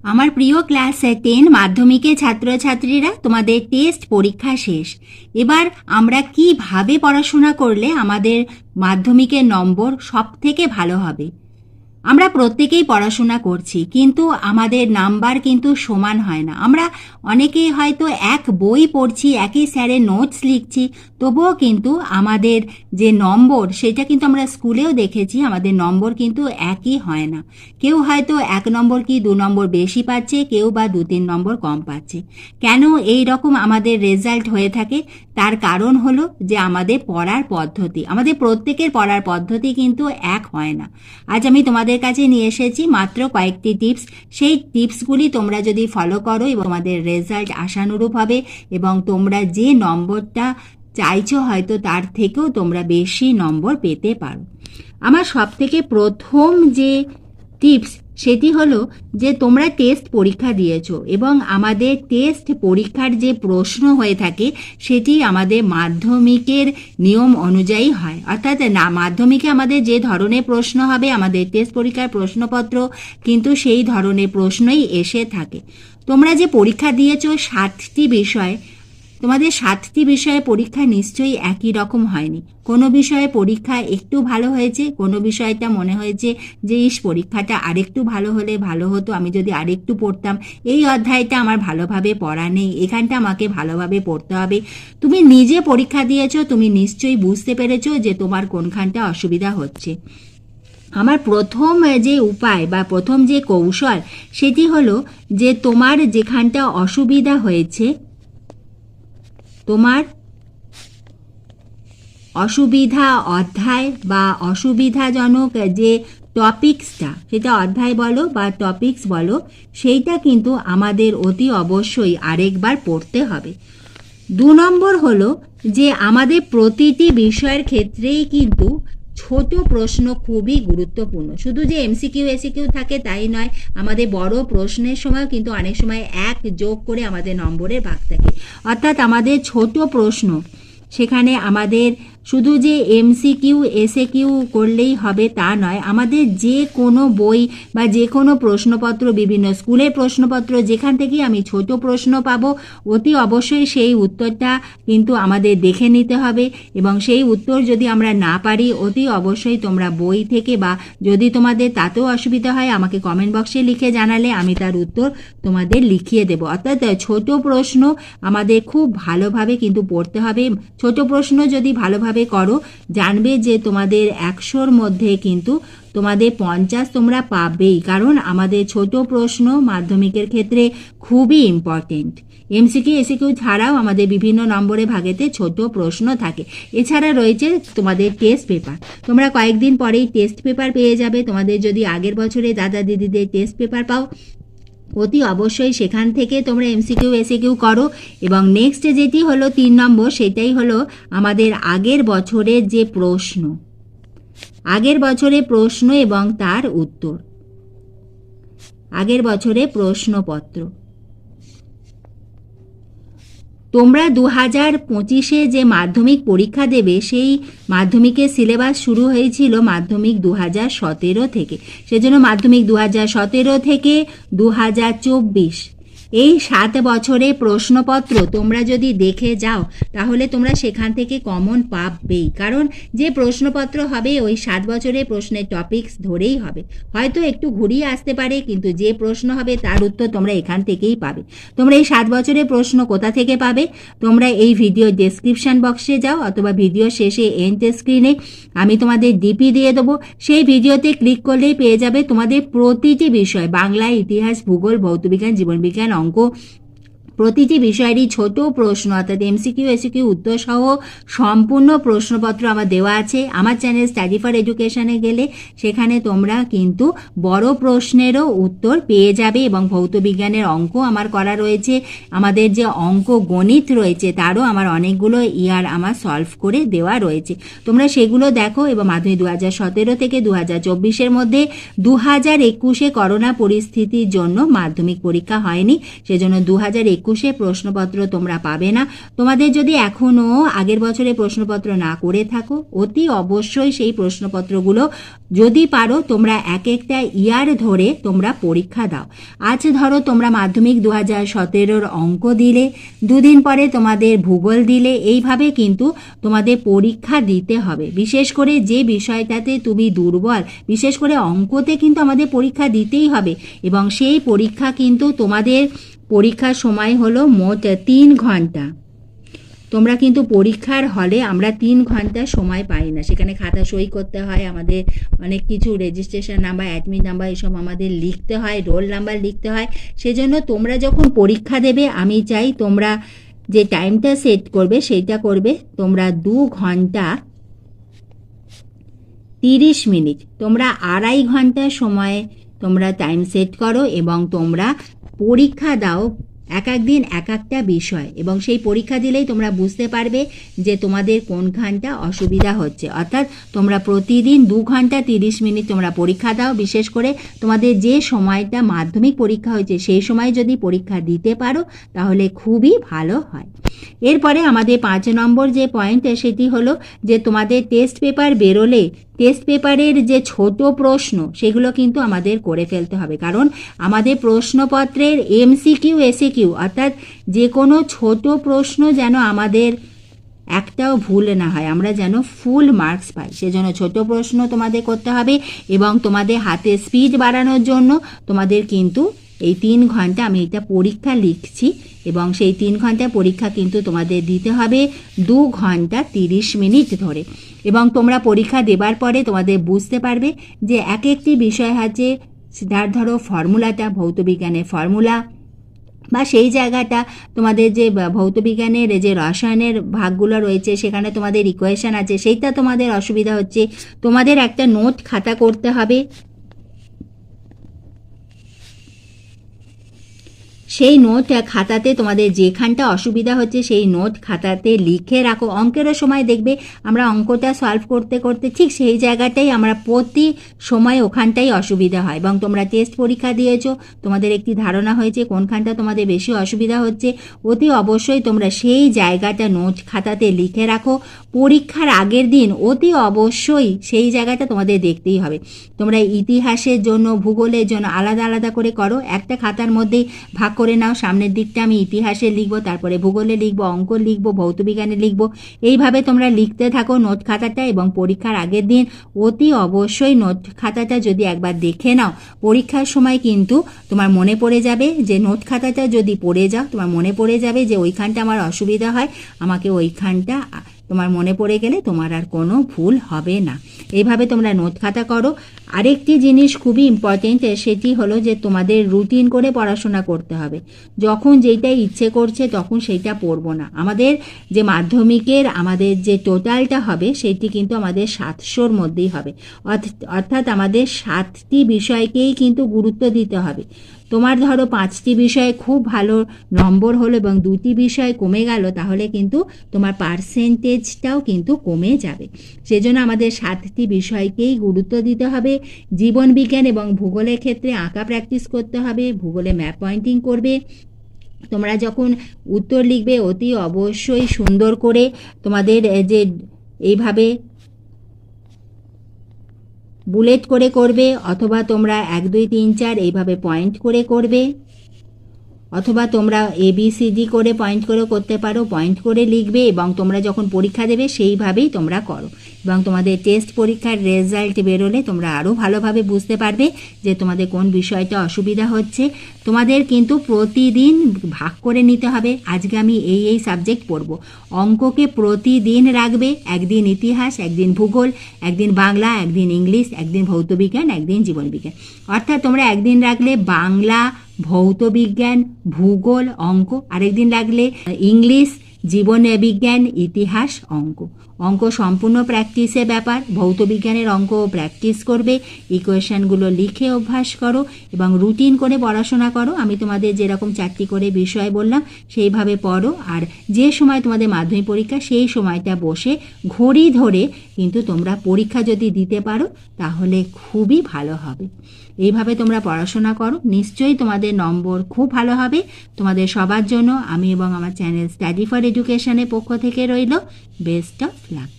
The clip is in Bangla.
আমার প্রিয় ক্লাস 10 মাধ্যমিকের ছাত্রছাত্রীরা, তোমাদের টেস্ট পরীক্ষা শেষ। এবার আমরা কিভাবে পড়াশোনা করলে আমাদের মাধ্যমিকের নম্বর সব থেকে ভালো হবে। আমরা প্রত্যেকেই পড়াশোনা করছি, কিন্তু আমাদের নাম্বার কিন্তু সমান হয় না। আমরা অনেকেই হয়তো এক বই পড়ছি, একই স্যারের নোটস লিখছি, তবুও কিন্তু আমাদের যে নম্বর সেটা কিন্তু আমরা স্কুলেও দেখেছি, আমাদের নম্বর কিন্তু একই হয় না। কেউ হয়তো 1 নম্বর কি 2 নম্বর বেশি পাচ্ছে, কেউ বা 2-3 নম্বর কম পাচ্ছে। কেন এই রকম আমাদের রেজাল্ট হয়ে থাকে? তার কারণ হলো যে আমাদের পড়ার পদ্ধতি, আমাদের প্রত্যেকের পড়ার পদ্ধতি কিন্তু এক হয় না। আজ আমি তোমাদের কাছে নিয়ে এসেছি মাত্র কয়েকটি টিপস। সেই টিপসগুলি তোমরা যদি ফলো করো এবং তোমাদের রেজাল্ট আশানুরূপ হবে এবং তোমরা যে নম্বরটা চাইছো হয়তো তার থেকেও তোমরা বেশি নম্বর পেতে পারো। আমার সবথেকে প্রথম যে টিপস সেটি হলো যে তোমরা টেস্ট পরীক্ষা দিয়েছো এবং আমাদের টেস্ট পরীক্ষার যে প্রশ্ন হয়ে থাকে সেটি আমাদের মাধ্যমিকের নিয়ম অনুযায়ী হয়। অর্থাৎ না, মাধ্যমিকে আমাদের যে ধরনের প্রশ্ন হবে আমাদের টেস্ট পরীক্ষার প্রশ্নপত্র কিন্তু সেই ধরনের প্রশ্নই এসে থাকে। তোমরা যে পরীক্ষা দিয়েছো 7টি বিষয়, তোমাদের 7টি বিষয়ে পরীক্ষা নিশ্চয়ই একই রকম হয়নি। কোনো বিষয়ে পরীক্ষা একটু ভালো হয়েছে, কোনো বিষয়টা মনে হয়েছে যে পরীক্ষাটা আরেকটু ভালো হলে ভালো হতো, আমি যদি আরেকটু পড়তাম, এই অধ্যায়টা আমার ভালোভাবে পড়া নেই, এখানটা আমাকে ভালোভাবে পড়তে হবে। তুমি নিজে পরীক্ষা দিয়েছো, তুমি নিশ্চয়ই বুঝতে পেরেছো যে তোমার কোনখানটা অসুবিধা হচ্ছে। আমার প্রথম যে উপায় বা প্রথম যে কৌশল সেটি হলো যে তোমার যেখানটা অসুবিধা হয়েছে, তোমার অসুবিধা অধ্যায় বা অসুবিধাজনক যে টপিকসটা, সেটা অধ্যায় বলো বা টপিকস বলো, সেইটা কিন্তু আমাদের অতি অবশ্যই আরেকবার পড়তে হবে। 2 নম্বর হলো যে আমাদের প্রতিটি বিষয়ের ক্ষেত্রেই কিন্তু ছোট প্রশ্ন খুবই গুরুত্বপূর্ণ। শুধু যে এমসিকিউ এসিকিউ থাকে তাই নয়, আমাদের বড় প্রশ্নের সময় কিন্তু অনেক সময় 1 যোগ করে আমাদের নম্বরের ভাগ থাকে। অর্থাৎ আমাদের ছোট প্রশ্ন, সেখানে আমাদের শুধু যে এমসিকিউ এসএকিউ করলেই হবে তা নয়, আমাদের যে কোনো বই বা যে কোনো প্রশ্নপত্র, বিভিন্ন স্কুলের প্রশ্নপত্র যেখান থেকে আমি ছোট প্রশ্ন পাবো, অতি অবশ্যই সেই উত্তরটা কিন্তু আমাদের দেখে নিতে হবে এবং সেই উত্তর যদি আমরা না পারি, অতি অবশ্যই তোমরা বই থেকে বা যদি তোমাদের তাতেও অসুবিধা হয় আমাকে কমেন্ট বক্সে লিখে জানালে আমি তার উত্তর তোমাদের লিখিয়ে দেব। অর্থাৎ ছোট প্রশ্ন আমাদের খুব ভালোভাবে কিন্তু পড়তে হবে। ছোট প্রশ্ন যদি ভালোভাবে করো, জানবে যে তোমাদের 100-র মধ্যে কিন্তু তোমাদের 50 তোমরা পাবেই, কারণ আমাদের ছোট প্রশ্ন মাধ্যমিকের ক্ষেত্রে খুবই ইম্পর্টেন্ট। এমসিকিউ এসিকিউ ছাড়াও আমাদের বিভিন্ন নম্বরে ভাগেতে ছোট প্রশ্ন থাকে। এছাড়া রয়েছে তোমাদের টেস্ট পেপার। তোমরা কয়েকদিন পরেই টেস্ট পেপার পেয়ে যাবে। তোমাদের যদি আগের বছরে দাদা দিদিদের টেস্ট পেপার পাও, অতি অবশ্যই সেখান থেকে তোমরা এমসিকিউ এসিকিউ করো। এবং নেক্সট যেটি হলো 3 নম্বর, সেটাই হলো আমাদের আগের বছরের যে প্রশ্ন, আগের বছরে প্রশ্ন এবং তার উত্তর, আগের বছরে প্রশ্নপত্র। তোমরা 2025-এ যে মাধ্যমিক পরীক্ষা দেবে, সেই মাধ্যমিকের সিলেবাস শুরু হয়েছিল মাধ্যমিক 2017 থেকে। সেজন্য মাধ্যমিক 2017 থেকে 2024 এই 7 বছরে প্রশ্নপত্র তোমরা যদি দেখে যাও তাহলে তোমরা সেখান থেকে কমন পাবেই, কারণ যে প্রশ্নপত্র হবে ওই 7 বছরের প্রশ্নের টপিকস ধরেই হবে। হয়তো একটু ঘুরিয়ে আসতে পারে, কিন্তু যে প্রশ্ন হবে তার উত্তর তোমরা এখান থেকেই পাবে। তোমরা এই 7 বছরের প্রশ্ন কোথা থেকে পাবে? তোমরা এই ভিডিও ডেসক্রিপশন বক্সে যাও অথবা ভিডিও শেষে এন্ড স্ক্রিনে আমি তোমাদের ডিপি দিয়ে দেবো, সেই ভিডিওতে ক্লিক করলেই পেয়ে যাবে তোমাদের প্রতিটি বিষয়, বাংলা, ইতিহাস, ভূগোল, ভৌতবিজ্ঞান, জীবনবিজ্ঞান, অঙ্ক, প্রতিটি বিষয়েরই ছোট প্রশ্ন অর্থাৎ এমসিকিউ এসিকিউ উত্তর সহ সম্পূর্ণ প্রশ্নপত্র আমার দেওয়া আছে। আমার চ্যানেল স্টাডি ফর এডুকেশনে গেলে সেখানে তোমরা কিন্তু বড় প্রশ্নেরও উত্তর পেয়ে যাবে এবং ভৌতবিজ্ঞানের অঙ্ক আমার করা রয়েছে। আমাদের যে অঙ্ক গণিত রয়েছে তারও আমার অনেকগুলো ইয়ার আমার সলভ করে দেওয়া রয়েছে। তোমরা সেগুলো দেখো। এবং মাধ্যমিক 2017 থেকে 2024-এর মধ্যে 2021-এ করোনা পরিস্থিতির জন্য মাধ্যমিক পরীক্ষা হয়নি, সেজন্য 2021 2021 প্রশ্নপত্র তোমরা পাবে না। তোমাদের যদি এখনও আগের বছরে প্রশ্নপত্র না করে থাকো, অতি অবশ্যই সেই প্রশ্নপত্রগুলো যদি পারো তোমরা এক একটা ইয়ার ধরে তোমরা পরীক্ষা দাও। আজ ধরো তোমরা মাধ্যমিক 2017 অঙ্ক দিলে, দুদিন পরে তোমাদের ভূগোল দিলে, এইভাবে কিন্তু তোমাদের পরীক্ষা দিতে হবে। বিশেষ করে যে বিষয়টাতে তুমি দুর্বল, বিশেষ করে অঙ্কতে কিন্তু আমাদের পরীক্ষা দিতেই হবে, এবং সেই পরীক্ষা কিন্তু তোমাদের পরীক্ষার সময় হলো মোট 3 ঘন্টা। তোমরা কিন্তু পরীক্ষার হলে আমরা 3 ঘন্টা সময় পাই না, সেখানে খাতা সই করতে হয়, আমাদের অনেক কিছু রেজিস্ট্রেশন নাম্বার, অ্যাডমিট নাম্বার এসব আমাদের লিখতে হয়, রোল নাম্বার লিখতে হয়। সেজন্য তোমরা যখন পরীক্ষা দেবে আমি চাই তোমরা যে টাইমটা সেট করবে সেইটা করবে তোমরা 2 ঘন্টা 30 মিনিট, তোমরা 2.5 ঘন্টা সময় তোমরা টাইম সেট করো এবং তোমরা পরীক্ষা দাও এক এক দিন এক একটা বিষয়, এবং সেই পরীক্ষা দিলেই তোমরা বুঝতে পারবে যে তোমাদের কোনখানটা অসুবিধা হচ্ছে। অর্থাৎ তোমরা প্রতিদিন 2 ঘন্টা 30 মিনিট তোমরা পরীক্ষা দাও। বিশেষ করে তোমাদের যে সময়টা মাধ্যমিক পরীক্ষা হয়েছে সেই সময় যদি পরীক্ষা দিতে পারো তাহলে খুবই ভালো হয়। এরপরে আমাদের 5 নম্বর যে পয়েন্ট সেটি হলো যে তোমাদের টেস্ট পেপার বেরোলে টেস্ট পেপারের যে ছোট প্রশ্ন সেগুলো কিন্তু আমাদের করে ফেলতে হবে, কারণ আমাদের প্রশ্নপত্রের এমসিকিউ এসিকিউ অর্থাৎ যে কোনো ছোট প্রশ্ন যেন আমাদের একটাও ভুল না হয়, আমরা যেন ফুল মার্কস পাই। সেজন্য ছোট প্রশ্ন তোমাদের করতে হবে, এবং তোমাদের হাতে স্পিড বাড়ানোর জন্য তোমাদের কিন্তু এই 3 ঘন্টা, আমি এটা পরীক্ষা লিখছি, এবং সেই 3 ঘন্টা পরীক্ষা কিন্তু তোমাদের দিতে হবে 2 ঘন্টা 30 মিনিট ধরে। এবং তোমরা পরীক্ষা দেবার পরে তোমাদের বুঝতে পারবে যে এক একটি বিষয় আছে, যার ধরো ফর্মুলাটা ভৌতবিজ্ঞানের ফর্মুলা বা সেই জায়গাটা তোমাদের যে ভৌতবিজ্ঞানের যে রসায়নের ভাগগুলো রয়েছে সেখানে তোমাদের ইকুয়েশন আছে, সেইটা তোমাদের অসুবিধা হচ্ছে, তোমাদের একটা নোট খাতা করতে হবে। সেই নোট খাতাতে তোমাদের যেখানটা অসুবিধা হচ্ছে সেই নোট খাতাতে লিখে রাখো। অঙ্কেরও সময় দেখবে আমরা অঙ্কটা সলভ করতে করতে ঠিক সেই জায়গাটাই আমরা প্রতি সময় ওখানটাই অসুবিধা হয়, এবং তোমরা টেস্ট পরীক্ষা দিয়েছো, তোমাদের একটি ধারণা হয়েছে কোনখানটা তোমাদের বেশি অসুবিধা হচ্ছে। অতি অবশ্যই তোমরা সেই জায়গাটা নোট খাতাতে লিখে রাখো। পরীক্ষার আগের দিন অতি অবশ্যই সেই জায়গাটা তোমাদের দেখতেই হবে। তোমরা ইতিহাসের জন্য, ভূগোলের জন্য আলাদা আলাদা করে করো, একটা খাতার মধ্যেই ভাগ করে নাও। সামনের দিকটা আমি ইতিহাসে লিখবো, তারপরে ভূগোলে লিখবো, অঙ্ক লিখবো, ভৌতবিজ্ঞানে লিখবো, এইভাবে তোমরা লিখতে থাকো নোট খাতাটা। এবং পরীক্ষার আগের দিন অতি অবশ্যই নোট খাতাটা যদি একবার দেখে নাও, পরীক্ষার সময় কিন্তু তোমার মনে পড়ে যাবে যে নোট খাতাটা যদি পড়ে যাও তোমার মনে পড়ে যাবে যে ওইখানটা আমার অসুবিধা হয়, আমাকে ওইখানটা তোমার মনে পড়ে গেলে তোমার আর কোনো ভুল হবে না। এইভাবে তোমরা নোট খাতা করো। আরেকটি জিনিস খুবই ইম্পর্টেন্ট, সেটি হলো যে তোমাদের রুটিন করে পড়াশোনা করতে হবে। যখন যেইটা ইচ্ছে করছে তখন সেইটা পড়বো না। আমাদের যে মাধ্যমিকের আমাদের যে টোটালটা হবে সেটি কিন্তু আমাদের 700-র মধ্যেই হবে, অর্থাৎ আমাদের 7টি বিষয়কেই কিন্তু গুরুত্ব দিতে হবে। তোমার ধরো 5টি বিষয়ে খুব ভালো নম্বর হলো এবং 2টি বিষয় কমে গেল, তাহলে কিন্তু তোমার পার্সেন্টেজটাও কিন্তু কমে যাবে। সেজন্য আমাদের 7টি বিষয়কেই গুরুত্ব দিতে হবে। জীবন বিজ্ঞান এবং ভূগোলের ক্ষেত্রে আঁকা প্র্যাকটিস করতে হবে, ভূগোলে ম্যাপ পয়েন্টিং করবে। তোমরা যখন উত্তর লিখবে অতি অবশ্যই সুন্দর করে তোমাদের যে এইভাবে বুলেট করে করবে, অথবা তোমরা 1 2 3 4 এইভাবে পয়েন্ট করে করবে, অথবা তোমরা ABCD করে পয়েন্ট করে করতে পারো, পয়েন্ট করে লিখবে। এবং তোমরা যখন পরীক্ষা দেবে সেইভাবেই তোমরা করো, এবং তোমাদের টেস্ট পরীক্ষার রেজাল্ট বেরোলে তোমরা আরও ভালোভাবে বুঝতে পারবে যে তোমাদের কোন বিষয়টা অসুবিধা হচ্ছে। তোমাদের কিন্তু প্রতিদিন ভাগ করে নিতে হবে, আজকে আমি এই সাবজেক্ট পড়বো। অঙ্ককে প্রতিদিন রাখবে, একদিন ইতিহাস, একদিন ভূগোল, একদিন বাংলা, একদিন ইংলিশ, একদিন ভৌতবিজ্ঞান, একদিন জীবনবিজ্ঞান। অর্থাৎ তোমরা একদিন রাখলে বাংলা, ভৌতবিজ্ঞান, ভূগোল, অঙ্ক, আরেকদিন লাগলে ইংলিশ, জীবন বিজ্ঞান, ইতিহাস, অঙ্ক। অঙ্ক সম্পূর্ণ প্র্যাকটিসের ব্যাপার। ভৌত বিজ্ঞানের অঙ্ক প্র্যাকটিস করবে, ইকুয়েশনগুলো লিখে অভ্যাস করো এবং রুটিন করে পড়াশোনা করো। আমি তোমাদের যেরকম 4টি করে বিষয় বললাম সেইভাবে পড়ো, আর যে সময় তোমাদের মাধ্যমিক পরীক্ষা সেই সময়টা বসে ঘড়ি ধরে কিন্তু তোমরা পরীক্ষা যদি দিতে পারো তাহলে খুবই ভালো হবে। এইভাবে তোমরা পড়াশোনা করো, নিশ্চয়ই তোমাদের নম্বর খুব ভালো হবে। তোমাদের সবার জন্য আমি এবং আমার চ্যানেল স্টাডি ফর এডুকেশনের পক্ষ থেকে রইল বেস্ট অফ লাক।